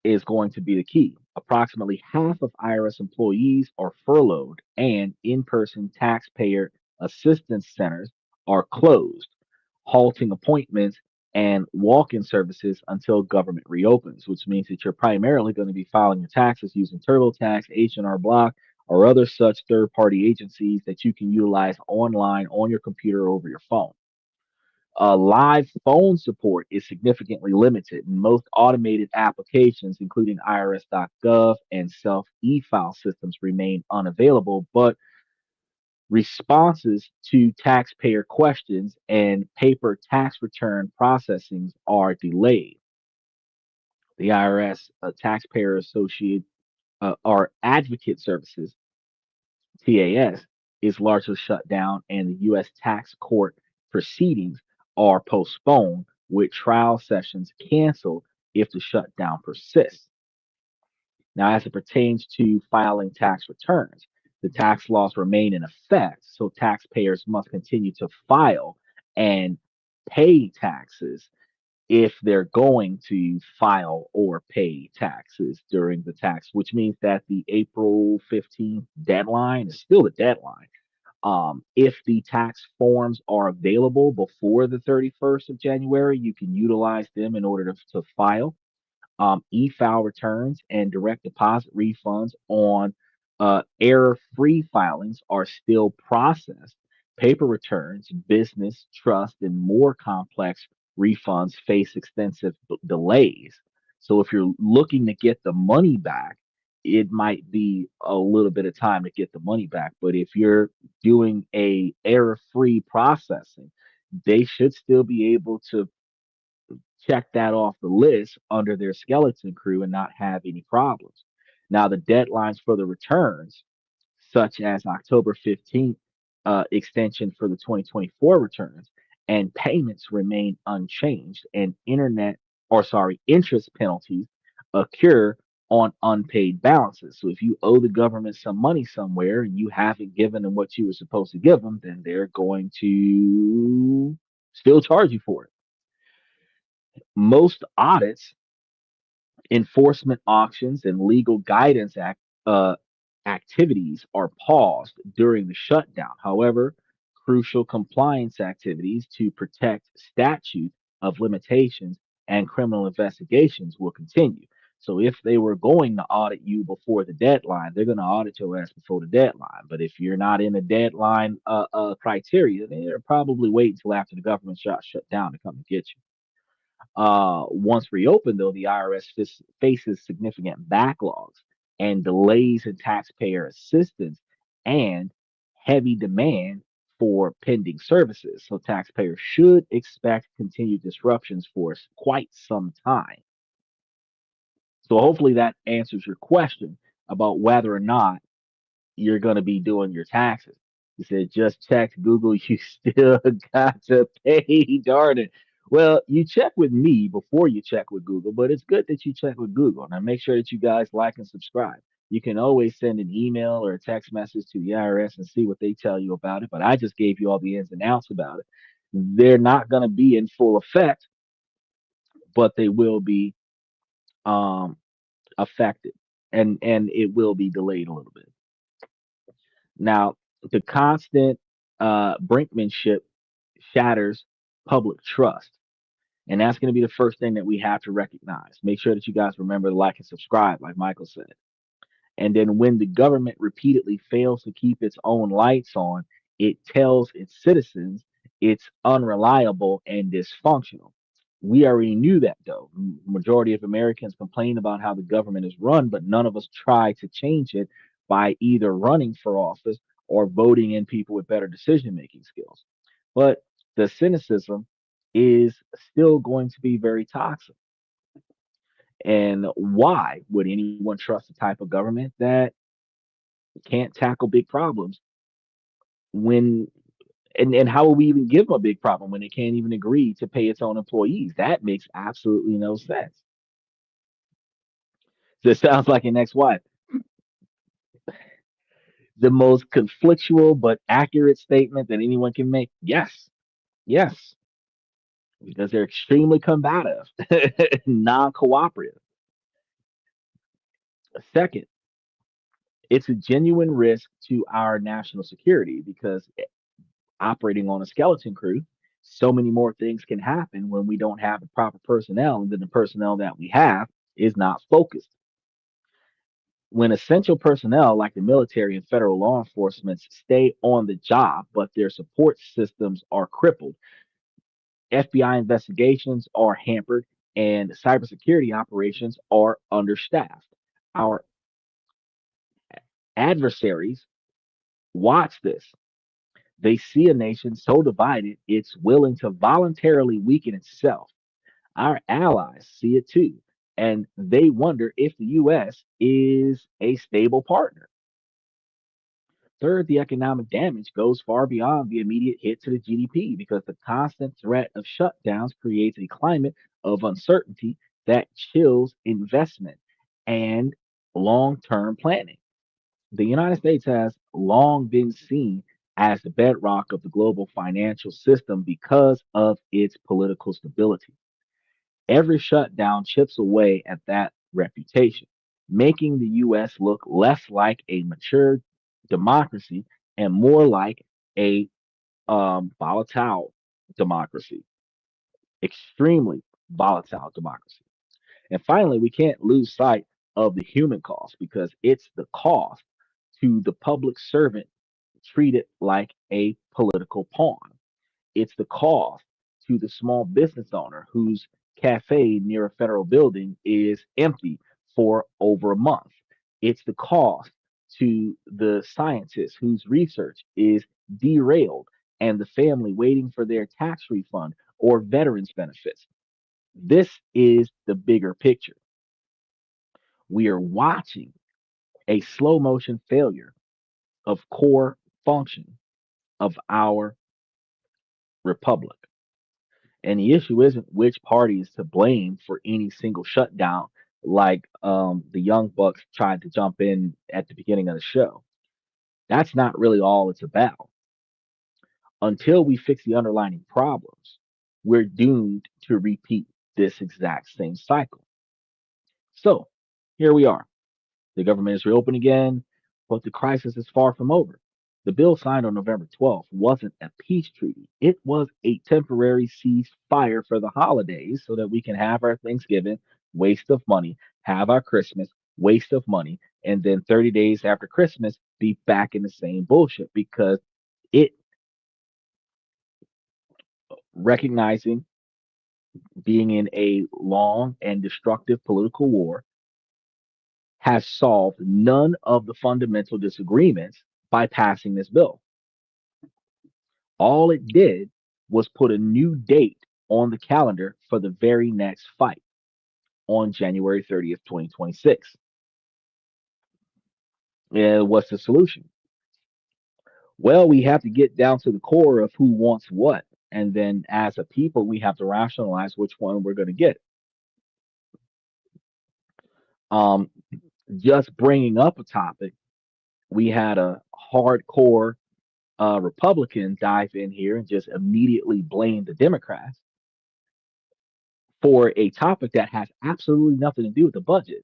is going to be the key. Approximately half of IRS employees are furloughed, and in person taxpayer assistance centers are closed, halting appointments and walk in services until government reopens, which means that you're primarily going to be filing your taxes using TurboTax, H&R Block, or other such third party agencies that you can utilize online on your computer or over your phone. Live phone support is significantly limited, and most automated applications, including IRS.gov and self e file systems, remain unavailable, but responses to taxpayer questions and paper tax return processings are delayed. The IRS Taxpayer Associate or Advocate Services TAS is largely shut down, and the U.S. tax court proceedings are postponed, with trial sessions canceled if the shutdown persists. Now, as it pertains to filing tax returns, the tax laws remain in effect, so taxpayers must continue to file and pay taxes if they're going to file or pay taxes during the tax, which means that the April 15th deadline is still the deadline. If the tax forms are available before the 31st of January, you can utilize them in order to file. E-file returns and direct deposit refunds on error-free filings are still processed. Paper returns, business, trust, and more complex refunds face extensive delays. So if you're looking to get the money back, it might be a little bit of time to get the money back. But if you're doing a error-free processing, they should still be able to check that off the list under their skeleton crew and not have any problems. Now, the deadlines for the returns, such as October 15th extension for the 2024 returns, and payments remain unchanged, and interest penalties occur on unpaid balances. So if you owe the government some money somewhere and you haven't given them what you were supposed to give them, then they're going to still charge you for it. Most audits, enforcement auctions, and legal guidance activities are paused during the shutdown. However, Crucial compliance activities to protect statute of limitations and criminal investigations will continue. So if they were going to audit you before the deadline, they're going to audit your ass before the deadline. But if you're not in the deadline criteria, they're probably waiting until after the government shut down to come and get you. Once reopened, though, the IRS faces significant backlogs and delays in taxpayer assistance and heavy demand for pending services. So taxpayers should expect continued disruptions for quite some time. So hopefully that answers your question about whether or not you're going to be doing your taxes. He said, just check Google. You still got to pay, darn it. Well, you check with me before you check with Google, but it's good that you check with Google. Now, make sure that you guys like and subscribe. You can always send an email or a text message to the IRS and see what they tell you about it. But I just gave you all the ins and outs about it. They're not going to be in full effect, but they will be um, affected, and it will be delayed a little bit. Now, the constant brinkmanship shatters public trust. And that's going to be the first thing that we have to recognize. Make sure that you guys remember to like and subscribe, like Michael said. And then when the government repeatedly fails to keep its own lights on, it tells its citizens it's unreliable and dysfunctional. We already knew that, though. Majority of Americans complain about how the government is run, but none of us try to change it by either running for office or voting in people with better decision making skills. But the cynicism is still going to be very toxic. And why would anyone trust a type of government that can't tackle big problems when and how will we even give them a big problem when it can't even agree to pay its own employees? That makes absolutely no sense. This sounds like an ex-wife. The most conflictual but accurate statement that anyone can make. Yes, yes, because they're extremely combative, non-cooperative. Second, it's a genuine risk to our national security because operating on a skeleton crew, so many more things can happen when we don't have the proper personnel, and then the personnel that we have is not focused. When essential personnel like the military and federal law enforcement stay on the job, but their support systems are crippled, FBI investigations are hampered, and cybersecurity operations are understaffed. Our adversaries watch this. They see a nation so divided, it's willing to voluntarily weaken itself. Our allies see it too, and they wonder if the US is a stable partner. Third, the economic damage goes far beyond the immediate hit to the GDP because the constant threat of shutdowns creates a climate of uncertainty that chills investment and long term planning. The United States has long been seen as the bedrock of the global financial system because of its political stability. Every shutdown chips away at that reputation, making the US look less like a mature democracy and more like a volatile democracy, extremely volatile democracy. And finally, we can't lose sight of the human cost because it's the cost to the public servant treated like a political pawn. It's the cost to the small business owner whose cafe near a federal building is empty for over a month. It's the cost to the scientist whose research is derailed and the family waiting for their tax refund or veterans benefits. This is the bigger picture. We are watching a slow motion failure of core function of our republic. And the issue isn't which party is to blame for any single shutdown, like the Young Bucks tried to jump in at the beginning of the show. That's not really all it's about. Until we fix the underlying problems, we're doomed to repeat this exact same cycle. So here we are. The government is reopened again, but the crisis is far from over. The bill signed on November 12th wasn't a peace treaty. It was a temporary ceasefire for the holidays so that we can have our Thanksgiving, waste of money, have our Christmas, waste of money, and then 30 days after Christmas be back in the same bullshit because it recognizing being in a long and destructive political war has solved none of the fundamental disagreements by passing this bill. All it did was put a new date on the calendar for the very next fight on January 30th, 2026. And what's the solution? Well, we have to get down to the core of who wants what. And then as a people, we have to rationalize which one we're going to get. Um, just bringing up a topic, we had a hardcore Republican dive in here and just immediately blame the Democrats for a topic that has absolutely nothing to do with the budget.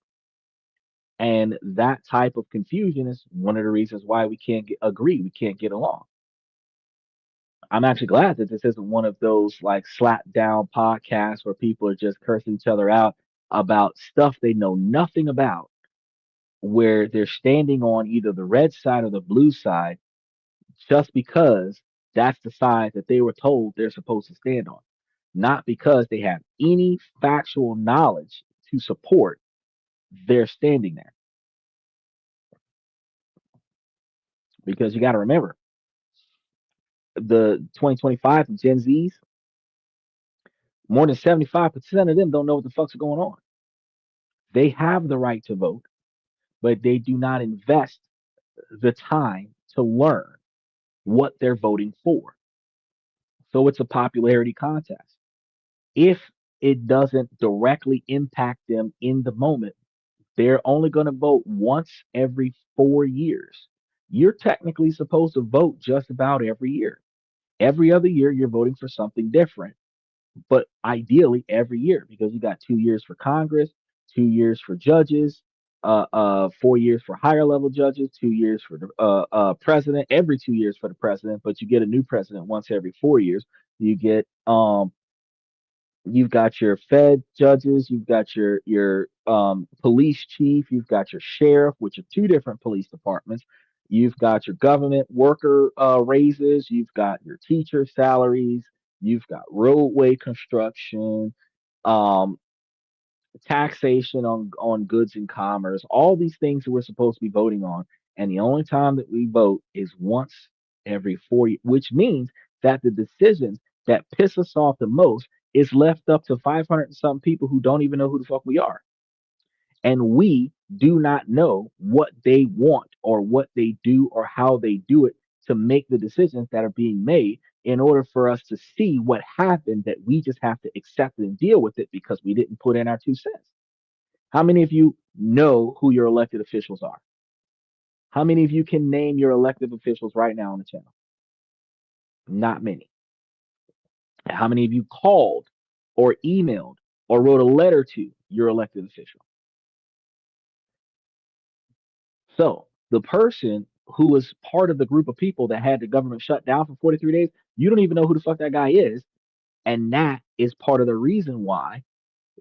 And that type of confusion is one of the reasons why we can't agree, we can't get along. I'm actually glad that this isn't one of those like slap down podcasts where people are just cursing each other out about stuff they know nothing about, where they're standing on either the red side or the blue side just because that's the side that they were told they're supposed to stand on, not because they have any factual knowledge to support their standing there. Because you got to remember, the 2025 Gen Zs, more than 75% of them don't know what the fuck's going on. They have the right to vote, but they do not invest the time to learn what they're voting for. So it's a popularity contest. If it doesn't directly impact them in the moment, they're only going to vote once every 4 years. You're technically supposed to vote just about every year. Every other year, you're voting for something different, but ideally every year because you got 2 years for Congress, 2 years for judges, 4 years for higher level judges, 2 years for the president, every 2 years for the president, but you get a new president once every 4 years. You get you've got your Fed judges, you've got your police chief, you've got your sheriff, which are two different police departments. You've got your government worker raises, you've got your teacher salaries, you've got roadway construction, um, taxation on goods and commerce, all these things that we're supposed to be voting on. And the only time that we vote is once every 4 years, which means that the decisions that piss us off the most is left up to 500 and some people who don't even know who the fuck we are. And we do not know what they want or what they do or how they do it to make the decisions that are being made in order for us to see what happened that we just have to accept it and deal with it because we didn't put in our 2 cents. How many of you know who your elected officials are? How many of you can name your elected officials right now on the channel? Not many. How many of you called or emailed or wrote a letter to your elected official? So the person who was part of the group of people that had the government shut down for 43 days, you don't even know who the fuck that guy is. And that is part of the reason why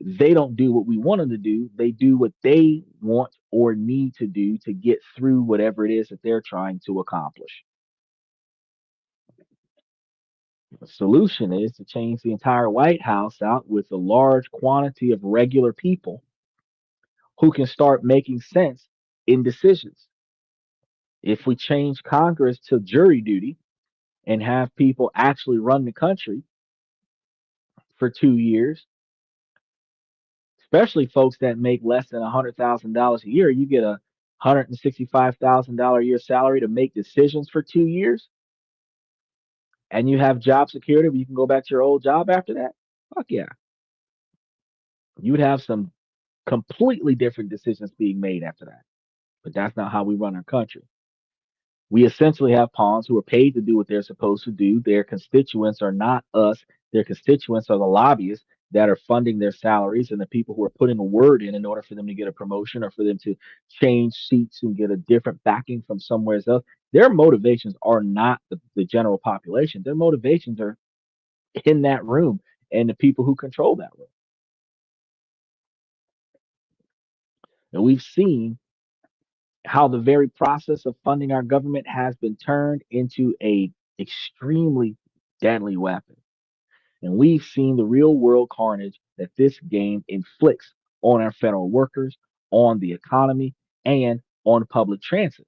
they don't do what we want them to do. They do what they want or need to do to get through whatever it is that they're trying to accomplish. The solution is to change the entire White House out with a large quantity of regular people who can start making sense in decisions. If we change Congress to jury duty and have people actually run the country for 2 years, especially folks that make less than $100,000 a year, you get a $165,000 a year salary to make decisions for 2 years, and you have job security, but you can go back to your old job after that. Fuck yeah, you would have some completely different decisions being made after that. But that's not how we run our country. We essentially have pawns who are paid to do what they're supposed to do. Their constituents are not us. Their constituents are the lobbyists. that are funding their salaries and the people who are putting a word in order for them to get a promotion or for them to change seats and get a different backing from somewhere else. Their motivations are not the general population. Their motivations are in that room and the people who control that room. And we've seen how the very process of funding our government has been turned into a extremely deadly weapon. And we've seen the real world carnage that this game inflicts on our federal workers, on the economy, and on public transit.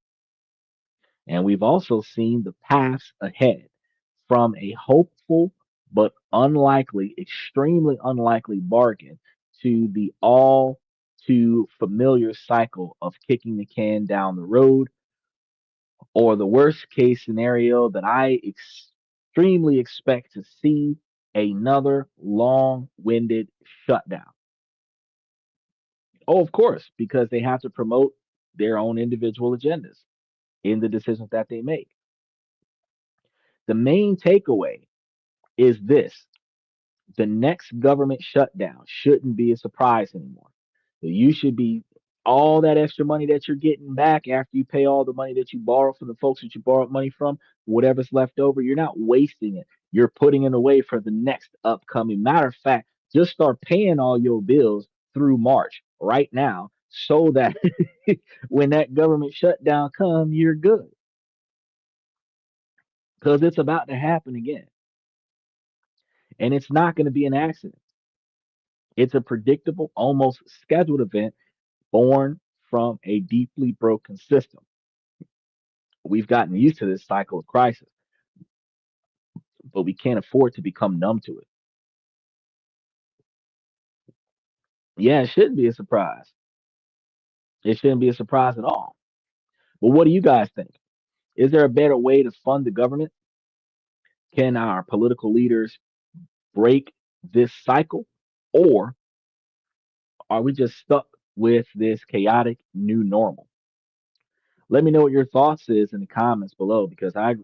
And we've also seen the paths ahead from a hopeful but unlikely, extremely unlikely bargain to the all too familiar cycle of kicking the can down the road, or the worst case scenario that I extremely expect to see, another long winded shutdown. Oh, of course, because they have to promote their own individual agendas in the decisions that they make. The main takeaway is this: the next government shutdown shouldn't be a surprise anymore. You should be, all that extra money that you're getting back after you pay all the money that you borrow from the folks that you borrowed money from, whatever's left over, you're not wasting it. You're putting it away for the next upcoming. Matter of fact, just start paying all your bills through March right now so that when that government shutdown comes, you're good, because it's about to happen again. And it's not going to be an accident. It's a predictable, almost scheduled event born from a deeply broken system. We've gotten used to this cycle of crisis, but we can't afford to become numb to it. Yeah, it shouldn't be a surprise. It shouldn't be a surprise at all. But what do you guys think? Is there a better way to fund the government? Can our political leaders break this cycle? Or are we just stuck with this chaotic new normal? Let me know what your thoughts is in the comments below, because I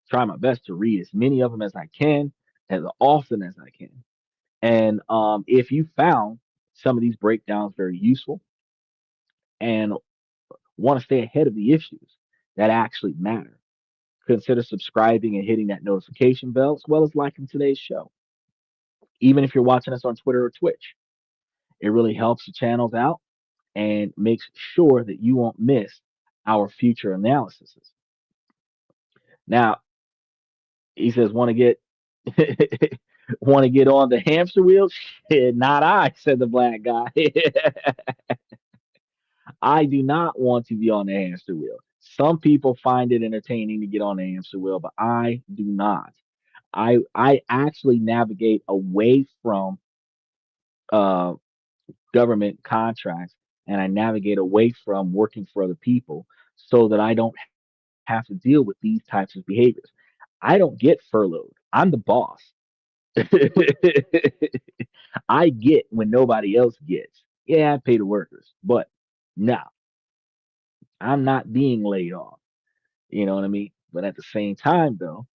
try my best to read as many of them as I can, as often as I can. And if you found some of these breakdowns very useful and want to stay ahead of the issues that actually matter, consider subscribing and hitting that notification bell, as well as liking today's show. Even if you're watching us on Twitter or Twitch, it really helps the channels out and makes sure that you won't miss our future analyses. Now, he says, want to get want to get on the hamster wheel? Shit, not I, said the black guy. I do not want to be on the hamster wheel. Some people find it entertaining to get on the hamster wheel, but I do not. I actually navigate away from uh, government contracts, and I navigate away from working for other people so that I don't have to deal with these types of behaviors. I don't get furloughed. I'm the boss. I get when nobody else gets. Yeah, I pay the workers, but no, I'm not being laid off. You know what I mean? But at the same time, though,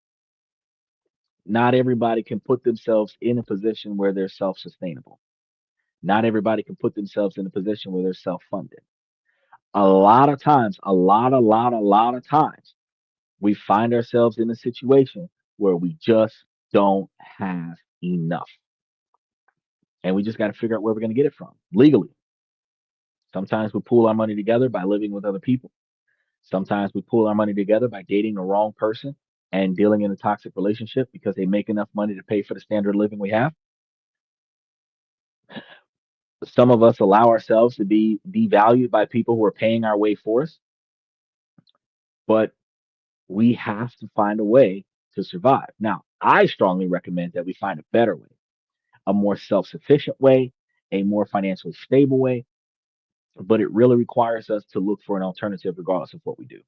not everybody can put themselves in a position where they're self sustainable. Not everybody can put themselves in a position where they're self funded. A lot of times, a lot of times, we find ourselves in a situation where we just don't have enough. And we just got to figure out where we're going to get it from legally. Sometimes we pool our money together by living with other people. Sometimes we pull our money together by dating the wrong person and dealing in a toxic relationship because they make enough money to pay for the standard of living we have. Some of us allow ourselves to be devalued by people who are paying our way for us, but we have to find a way to survive. Now, I strongly recommend that we find a better way, a more self sufficient way, a more financially stable way, but it really requires us to look for an alternative regardless of what we do.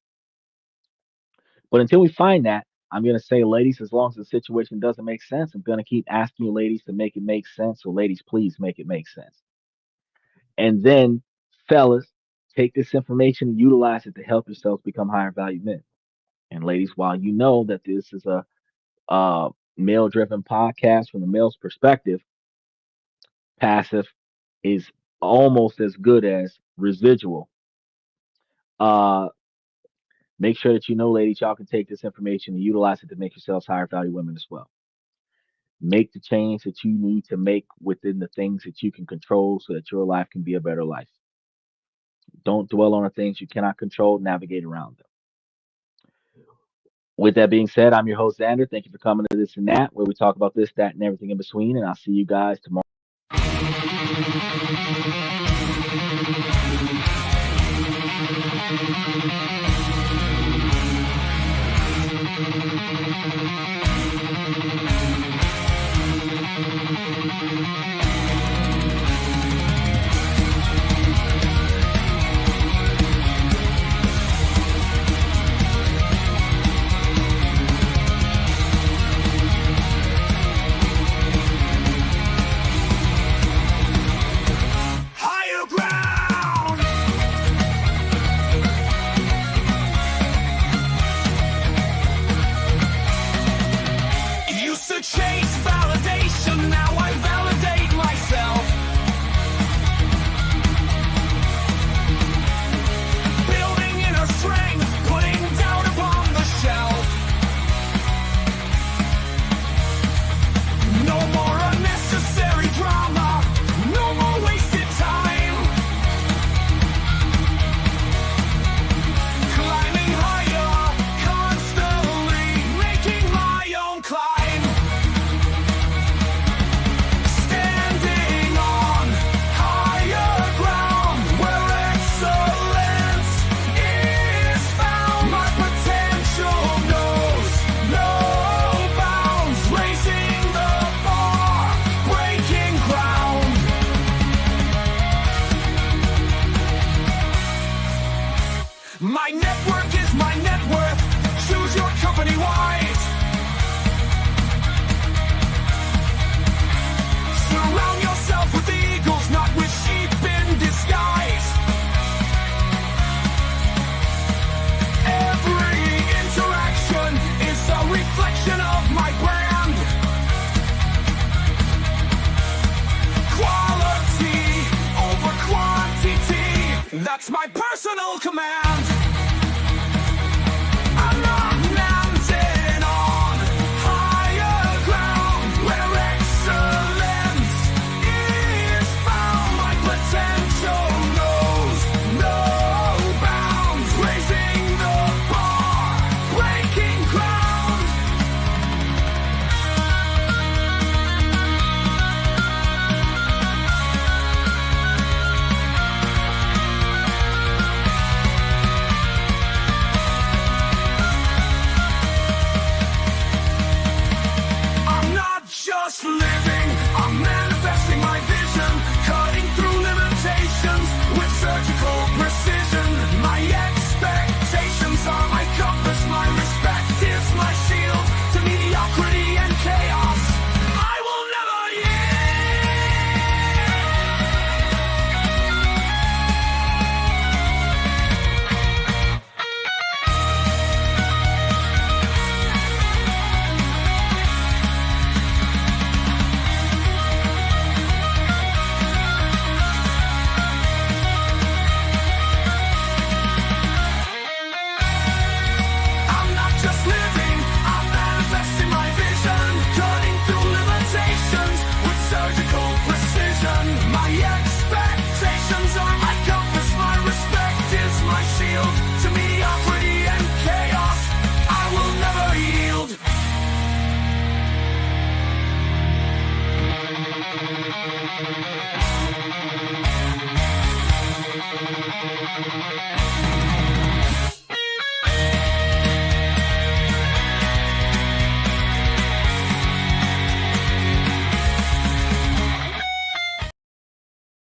But until we find that, I'm going to say, ladies, as long as the situation doesn't make sense, I'm going to keep asking you, ladies, to make it make sense. So, ladies, please make it make sense. And then, fellas, take this information and utilize it to help yourselves become higher value men. And, ladies, while you know that this is a male driven podcast from the male's perspective, Passive is almost as good as residual. Uh, Make sure that you know, ladies, y'all can take this information and utilize it to make yourselves higher value women as well. Make the change that you need to make within the things that you can control so that your life can be a better life. Don't dwell on the things you cannot control, navigate around them. With that being said, I'm your host, Xander. Thank you for coming to This and That, where we talk about this, that, and everything in between. And I'll see you guys tomorrow. Higher ground. Used to chase validation, now I validate myself. Building inner strength, putting doubt upon the shelf. No more unnecessary drama, no more wasted time. Climbing higher, constantly making my own climb. Standing on higher ground where excellence is found. My potential knows no bounds, raising the bar, breaking ground. My network is my net worth. Choose your company wise. Surround yourself with eagles, not with sheep in disguise. Every interaction is a reflection of my brand. Quality over quantity, that's my personal command. I'm not mounted on higher ground where excellence is found. My potential knows no bounds, raising the bar, breaking ground. I'm not just living, I'm manifesting my vision, cutting through limitations with surgical precision. My expectations are my compass, my respect is my shield to mediocrity and chaos. I will never I'm not just living, I'm manifesting my vision, cutting through limitations with surgical precision. My expectations are my compass, my respect is my shield to mediocrity and chaos. I will never yield.